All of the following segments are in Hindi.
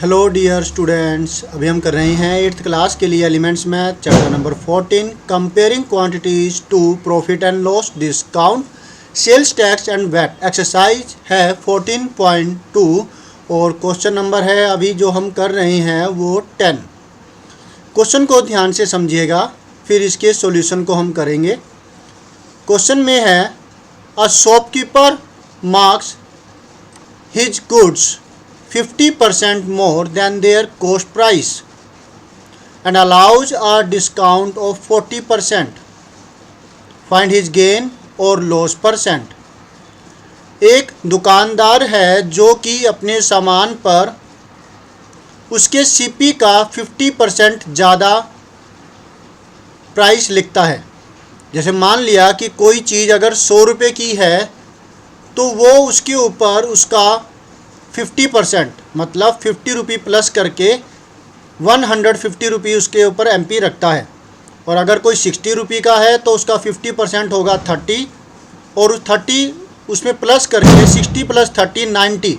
हेलो डियर स्टूडेंट्स, अभी हम कर रहे हैं 8th क्लास के लिए elements math chapter number 14 comparing quantities to profit and loss discount sales tax and VAT. Exercise है 14.2 और क्वेश्चन नंबर है अभी जो हम कर रहे हैं वो 10। क्वेश्चन को ध्यान से समझिएगा, फिर इसके सॉल्यूशन को हम करेंगे। क्वेश्चन में है a shopkeeper marks his goods 50% more than their cost price and allows a discount of 40%. Find his gain or loss percent. एक दुकानदार है जो कि अपने सामान पर उसके सीपी का 50% ज़्यादा प्राइस लिखता है। जैसे मान लिया कि कोई चीज़ अगर 100 रुपये की है तो वो उसके ऊपर उसका 50% मतलब 50 रुपये प्लस करके 150 रुपये उसके ऊपर एमपी रखता है। और अगर कोई 60 रुपये का है तो उसका 50% होगा 30 और 30 उसमें प्लस करके 60 + 30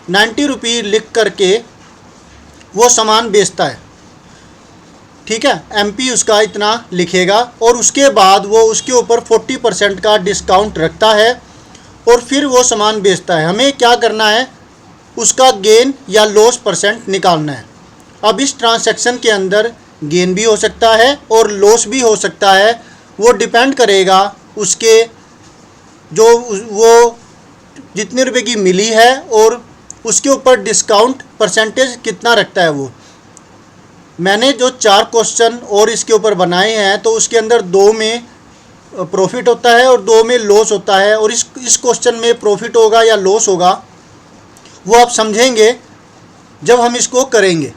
90 रुपये लिख करके वो सामान बेचता है। ठीक है, एमपी उसका इतना लिखेगा और उसके बाद वो उसके ऊपर 40% का डिस्काउंट रखता है और फिर वो सामान बेचता है। हमें क्या करना है, उसका गेन या लॉस परसेंट निकालना है। अब इस ट्रांजैक्शन के अंदर गेन भी हो सकता है और लॉस भी हो सकता है। वो डिपेंड करेगा उसके जो वो जितने रुपए की मिली है और उसके ऊपर डिस्काउंट परसेंटेज कितना रखता है। वो मैंने जो 4 क्वेश्चन और इसके ऊपर बनाए हैं तो उसके अंदर 2 में प्रॉफिट होता है और 2 में लॉस होता है। और इस क्वेश्चन में प्रॉफिट होगा या लॉस होगा वो आप समझेंगे जब हम इसको करेंगे।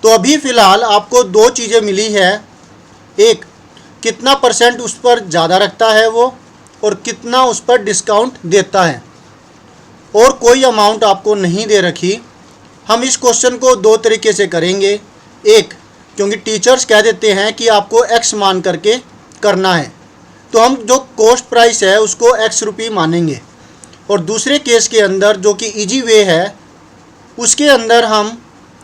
तो अभी फ़िलहाल आपको 2 चीज़ें मिली है, एक कितना परसेंट उस पर ज़्यादा रखता है वो और कितना उस पर डिस्काउंट देता है, और कोई अमाउंट आपको नहीं दे रखी। हम इस क्वेश्चन को 2 तरीके से करेंगे। एक, क्योंकि टीचर्स कह देते हैं कि आपको x मान करके करना है तो हम जो कॉस्ट प्राइस है उसको x रुपये मानेंगे, और दूसरे केस के अंदर जो कि इजी वे है उसके अंदर हम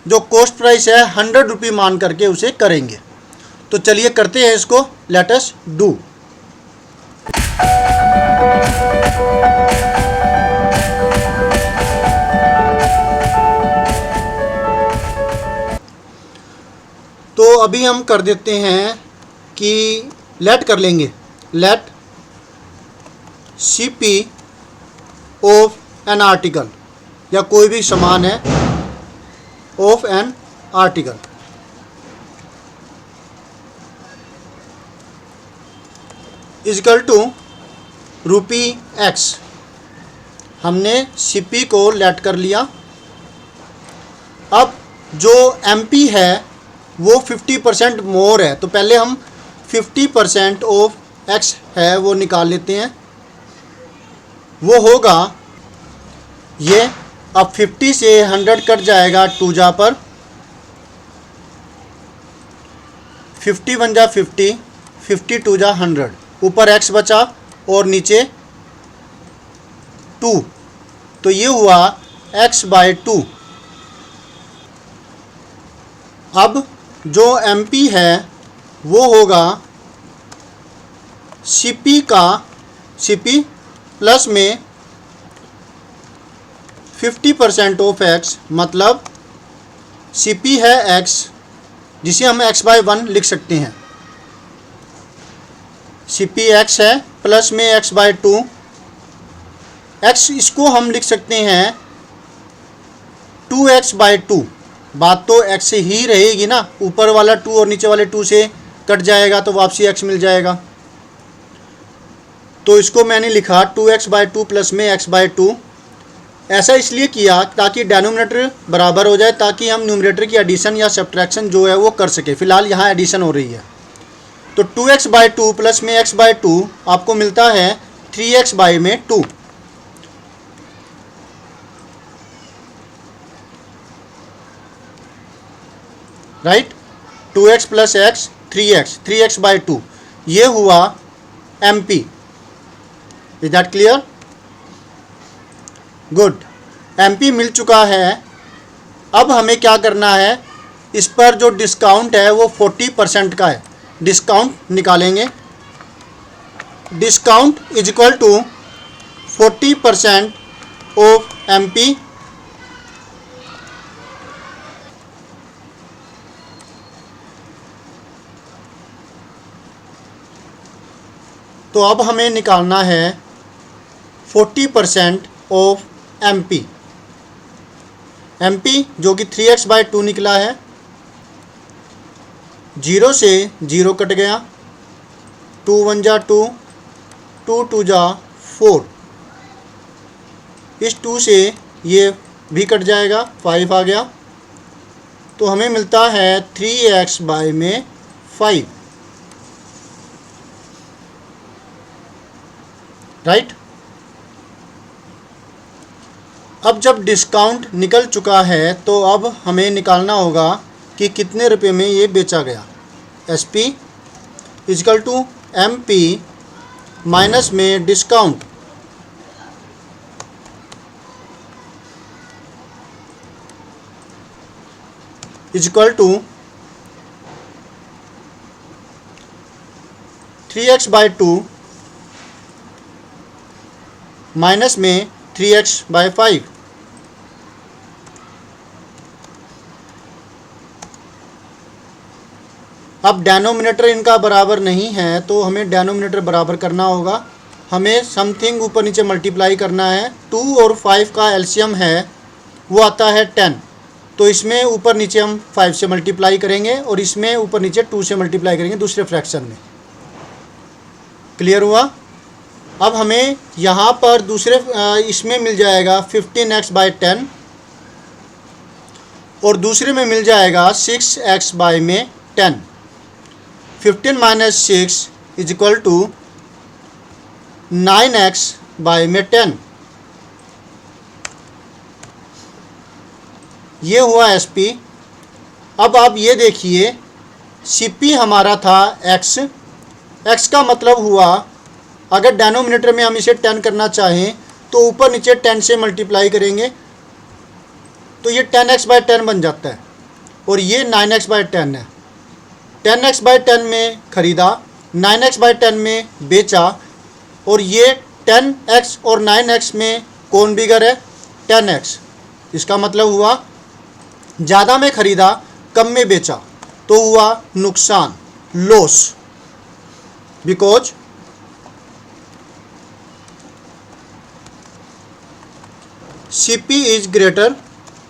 जो कॉस्ट प्राइस है 100 रुपये मान करके उसे करेंगे। तो चलिए करते हैं इसको, लेट अस डू। तो अभी हम कर देते हैं कि लेट कर लेंगे, let CP of an article या कोई भी सामान है of an article is equal to ₹x। हमने सीपी को लेट कर लिया। अब जो एमपी है वो 50% मोर है, तो पहले हम 50% ऑफ x है वो निकाल लेते हैं। वो होगा ये, अब 50 से 100 कट जाएगा 2 जा पर, 50 1 जा 50, 50 2 जा 100, ऊपर x बचा और नीचे 2, तो ये हुआ x/2। अब जो एमपी है वो होगा सीपी का सीपी प्लस में 50% ऑफ x, मतलब सीपी है x जिसे हम x/1 लिख सकते हैं। सीपी x है प्लस में x/2, x इसको हम लिख सकते हैं 2x/2। बात तो x से ही रहेगी ना, ऊपर वाला 2 और नीचे वाले 2 से कट जाएगा तो वापसी x मिल जाएगा। तो इसको मैंने लिखा 2x/2 प्लस में x/2। ऐसा इसलिए किया ताकि डिनोमिनेटर बराबर हो जाए, ताकि हम न्यूमरेटर की एडिशन या सब्ट्रैक्शन जो है वो कर सके। फ़िलहाल यहाँ एडिशन हो रही है। तो 2x/2 प्लस में x/2 आपको मिलता है 3x/2। Right, 2x plus x 3x/2, ये हुआ MP. Is that clear? Good. MP मिल चुका है अब हमें क्या करना है, इस पर जो डिस्काउंट है वो 40% का है, डिस्काउंट निकालेंगे। Discount is equal to 40% of MP। तो अब हमें निकालना है 40% ऑफ MP जो कि 3x/2 निकला है। 0 से 0 कट गया, 2 1 जा 2, 2 2 जा 4, इस 2 से ये भी कट जाएगा, 5 आ गया। तो हमें मिलता है 3x/5, राइट। अब जब डिस्काउंट निकल चुका है तो अब हमें निकालना होगा कि कितने रुपए में ये बेचा गया। SP equal to MP minus में discount, equal to 3x/2 minus में 3x/5। अब डेनोमिनेटर इनका बराबर नहीं है तो हमें डेनोमिनेटर बराबर करना होगा। हमें समथिंग ऊपर नीचे मल्टीप्लाई करना है। 2 और 5 का एलसीएम है वो आता है 10, तो इसमें ऊपर नीचे हम 5 से मल्टीप्लाई करेंगे और इसमें ऊपर नीचे 2 से मल्टीप्लाई करेंगे दूसरे फ्रैक्शन में। क्लियर हुआ। अब हमें यहाँ पर दूसरे इसमें मिल जाएगा 15x/10 और दूसरे में मिल जाएगा 6x/10। 15 minus 6 is equal to 9x/10। ये हुआ SP। अब आप ये देखिए CP हमारा था x, x का मतलब हुआ अगर डेनोमिनेटर में हम इसे 10 करना चाहें तो ऊपर नीचे 10 से मल्टीप्लाई करेंगे तो ये 10x/10 बन जाता है और ये 9x/10 है। 10x/10 में ख़रीदा, 9x/10 में बेचा और ये 10x और 9x में कौन बिगर है, 10x। इसका मतलब हुआ ज़्यादा में ख़रीदा कम में बेचा तो हुआ नुकसान, loss, because CP is greater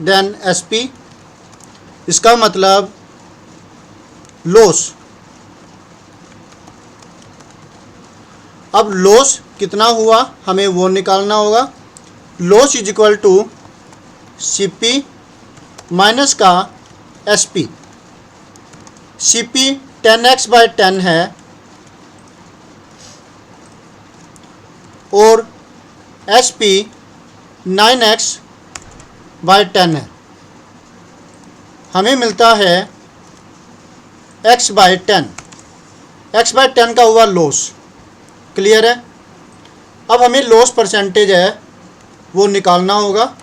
than SP। इसका मतलब लॉस। अब लॉस कितना हुआ हमें वो निकालना होगा। Loss is equal to CP minus का SP। CP 10x/10 है और SP 9x/10 है। हमें मिलता है x/10। x/10 का हुआ लॉस। क्लियर है। अब हमें लॉस परसेंटेज है वो निकालना होगा।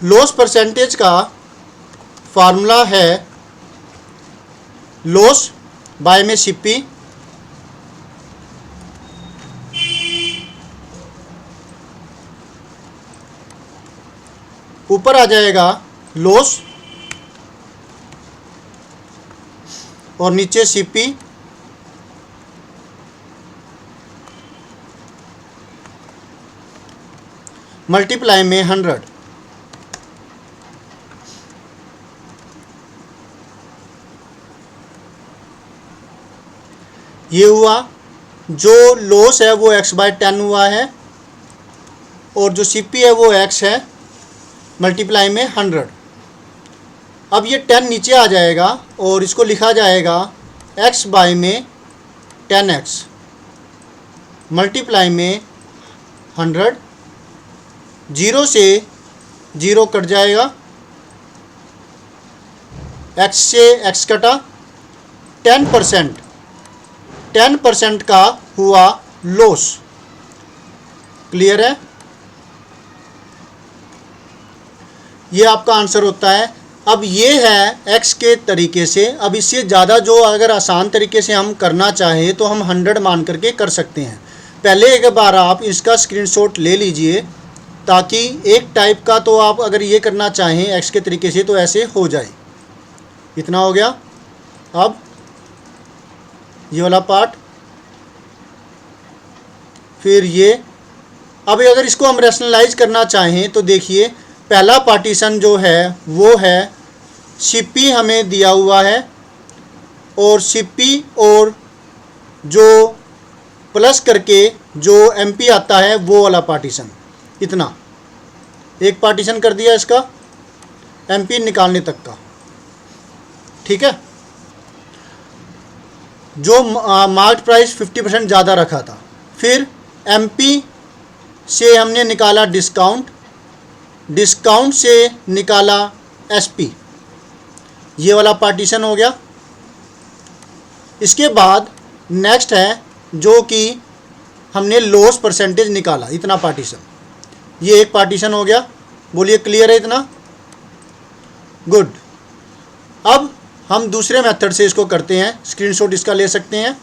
लॉस परसेंटेज का फार्मूला है लॉस बाय में CP ऊपर आ जाएगा लॉस और नीचे CP मल्टीप्लाई में 100। ये हुआ जो लॉस है वो x/10 हुआ है और जो CP है वो x है, मल्टीप्लाई में 100। अब ये 10 नीचे आ जाएगा और इसको लिखा जाएगा x/10x मल्टीप्लाई में 100। 0 से 0 कट जाएगा, x से x कटा। 10% का हुआ लॉस। क्लियर है? ये आपका आंसर होता है। अब ये है x के तरीके से। अब इससे ज़्यादा जो अगर आसान तरीके से हम करना चाहें तो हम 100 मान करके कर सकते हैं। पहले एक बार आप इसका स्क्रीनशॉट ले लीजिए, ताकि एक टाइप का तो आप अगर ये करना चाहें x के तरीके से तो ऐसे हो जाए। इतना हो गया। अब ये वाला पार्ट, फिर ये। अब अगर इसको हम रैशनलाइज करना चाहें तो देखिए, पहला पार्टीशन जो है वो है सीपी हमें दिया हुआ है, और सीपी और जो प्लस करके जो एमपी आता है वो वाला पार्टीशन। इतना एक पार्टीशन कर दिया इसका एमपी निकालने तक का। ठीक है, जो मार्केट प्राइस 50% ज़्यादा रखा था। फिर एमपी से हमने निकाला डिस्काउंट, डिस्काउंट से निकाला एसपी, ये वाला पार्टीशन हो गया। इसके बाद नेक्स्ट है जो कि हमने लॉस परसेंटेज निकाला, इतना पार्टीशन। ये एक पार्टीशन हो गया। बोलिए क्लियर है इतना? गुड। अब हम दूसरे मेथड से इसको करते हैं। स्क्रीनशॉट इसका ले सकते हैं।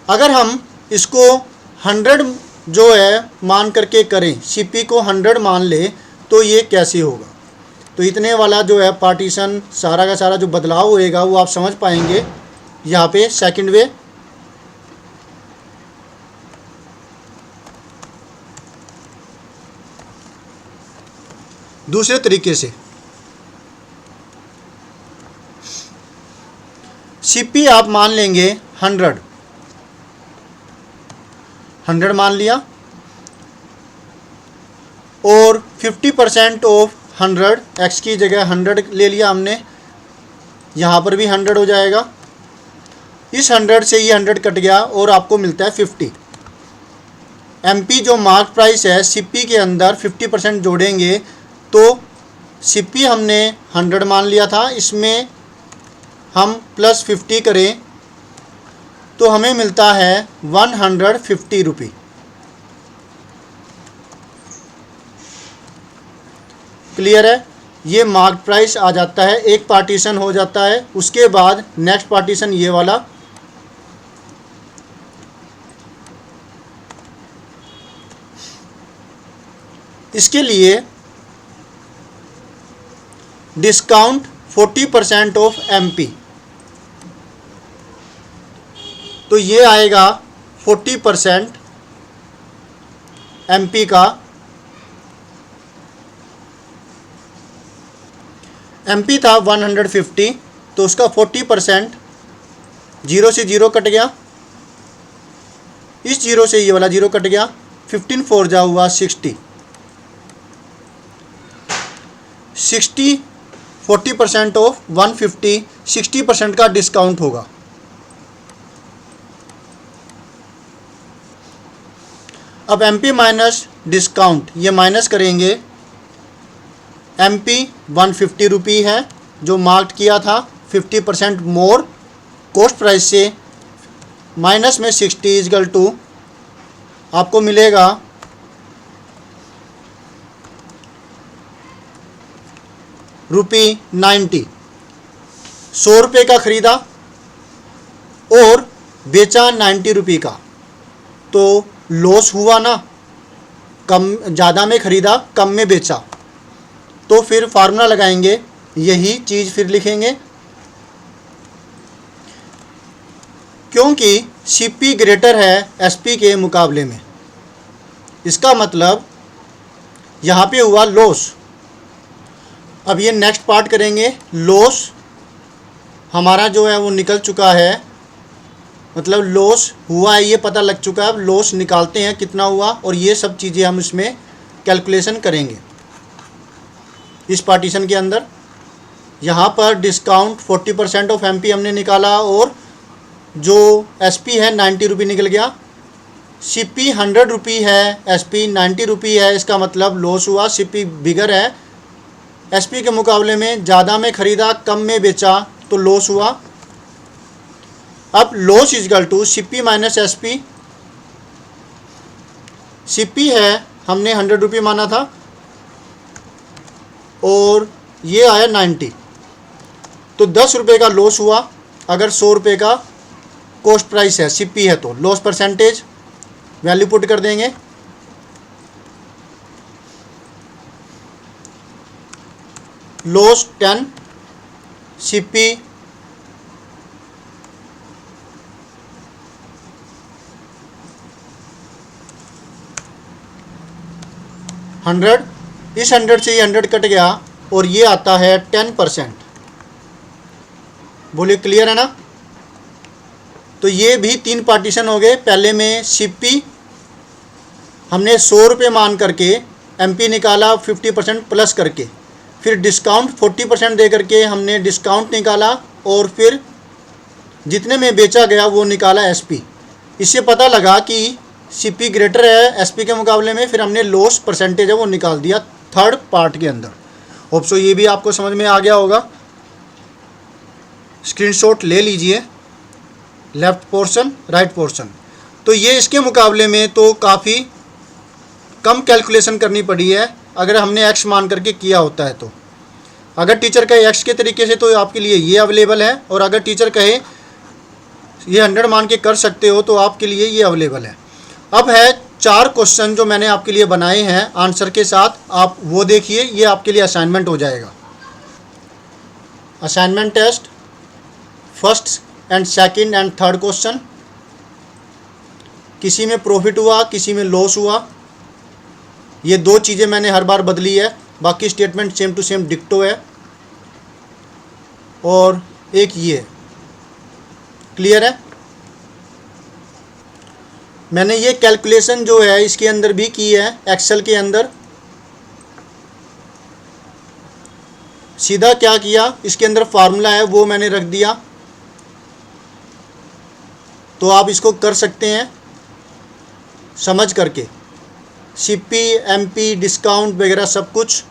अगर हम इसको 100 जो है मान करके करें, सीपी को 100 मान ले, तो ये कैसे होगा? तो इतने वाला जो है पार्टीशन, सारा का सारा जो बदलाव होएगा वो आप समझ पाएंगे यहाँ पे सेकंड वे। दूसरे तरीके से सीपी आप मान लेंगे 100 मान लिया, और 50% ऑफ 100, एक्स की जगह 100 ले लिया हमने। यहाँ पर भी 100 हो जाएगा। इस 100 से ये 100 कट गया और आपको मिलता है 50। एमपी जो मार्क प्राइस है, सीपी के अंदर 50% जोड़ेंगे तो सीपी हमने 100 मान लिया था, इसमें हम प्लस 50 करें तो हमें मिलता है 150 रुपये। क्लियर है? ये मार्क प्राइस आ जाता है, एक पार्टीशन हो जाता है। उसके बाद नेक्स्ट पार्टीशन ये वाला, इसके लिए डिस्काउंट 40% ऑफ एमपी, तो ये आएगा 40% एमपी का। एमपी था 150, तो उसका 40%, 0 से 0 कट गया, इस 0 से ये वाला 0 कट गया, 15 4 जा हुआ 60। 40% ऑफ 150, 60% का डिस्काउंट होगा। अब एमपी माइनस डिस्काउंट, ये माइनस करेंगे। एमपी 150 रुपये है जो मार्क किया था 50% मोर कॉस्ट प्राइस से, माइनस में 60 इजकल टू आपको मिलेगा ₹90। 100 रुपये का ख़रीदा और बेचा 90 रुपये का, तो लॉस हुआ ना। कम ज़्यादा में ख़रीदा, कम में बेचा, तो फिर फार्मूला लगाएंगे, यही चीज़ फिर लिखेंगे। क्योंकि सीपी ग्रेटर है एसपी के मुकाबले में, इसका मतलब यहाँ पे हुआ लॉस। अब ये नेक्स्ट पार्ट करेंगे। लॉस हमारा जो है वो निकल चुका है, मतलब लॉस हुआ है ये पता लग चुका है। अब लॉस निकालते हैं कितना हुआ, और ये सब चीज़ें हम इसमें कैलकुलेशन करेंगे। इस पार्टीशन के अंदर यहाँ पर डिस्काउंट 40% ऑफ एमपी हमने निकाला, और जो एसपी है 90 रुपये निकल गया। सीपी 100 रुपये है, एसपी 90 रुपये है, इसका मतलब लॉस हुआ। सीपी बिगर है एसपी के मुकाबले में, ज़्यादा में ख़रीदा, कम में बेचा, तो लॉस हुआ। अब loss is equal to CP minus SP। CP है, हमने 100 रुपये माना था और ये आया 90, तो 10 रुपये का लॉस हुआ। अगर 100 रुपये का कॉस्ट प्राइस है, CP है, तो लॉस परसेंटेज वैल्यू पुट कर देंगे। लॉस 10, CP 100, इस 100 से ये 100 कट गया और ये आता है 10%। बोलिए क्लियर है ना। तो ये भी 3 पार्टीशन हो गए। पहले में CP हमने 100 रुपये मान करके MP निकाला 50% प्लस करके, फिर डिस्काउंट 40% दे करके हमने डिस्काउंट निकाला और फिर जितने में बेचा गया वो निकाला SP। इससे पता लगा कि CP ग्रेटर है SP के मुकाबले में, फिर हमने लॉस परसेंटेज है वो निकाल दिया थर्ड पार्ट के अंदर। होप सो ये भी आपको समझ में आ गया होगा। स्क्रीनशॉट ले लीजिए, लेफ्ट पोर्शन राइट पोर्शन। तो ये इसके मुकाबले में तो काफ़ी कम कैलकुलेशन करनी पड़ी है अगर हमने x मान करके किया होता है। तो अगर टीचर कहे x के तरीके से तो आपके लिए ये अवेलेबल है, और अगर टीचर कहे ये 100 मान के कर सकते हो तो आपके लिए ये अवेलेबल है। अब है 4 क्वेश्चन जो मैंने आपके लिए बनाए हैं आंसर के साथ, आप वो देखिए, ये आपके लिए असाइनमेंट हो जाएगा। Assignment test first and second and third question. किसी में प्रॉफिट हुआ, किसी में लॉस हुआ। ये 2 चीज़ें मैंने हर बार बदली है, बाकी स्टेटमेंट सेम टू सेम डिक्टो है। और एक ये क्लियर है। मैंने ये कैलकुलेशन जो है इसके अंदर भी की है, एक्सेल के अंदर। सीधा क्या किया, इसके अंदर फार्मूला है वो मैंने रख दिया, तो आप इसको कर सकते हैं समझ करके। CP MP डिस्काउंट वगैरह सब कुछ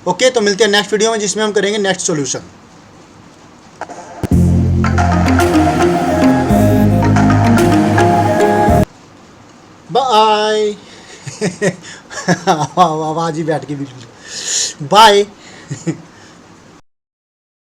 ओके। तो मिलते हैं नेक्स्ट वीडियो में जिसमें हम करेंगे नेक्स्ट सॉल्यूशन। बाय। आवाज़ ही बैठ गई बिल्कुल। बाय।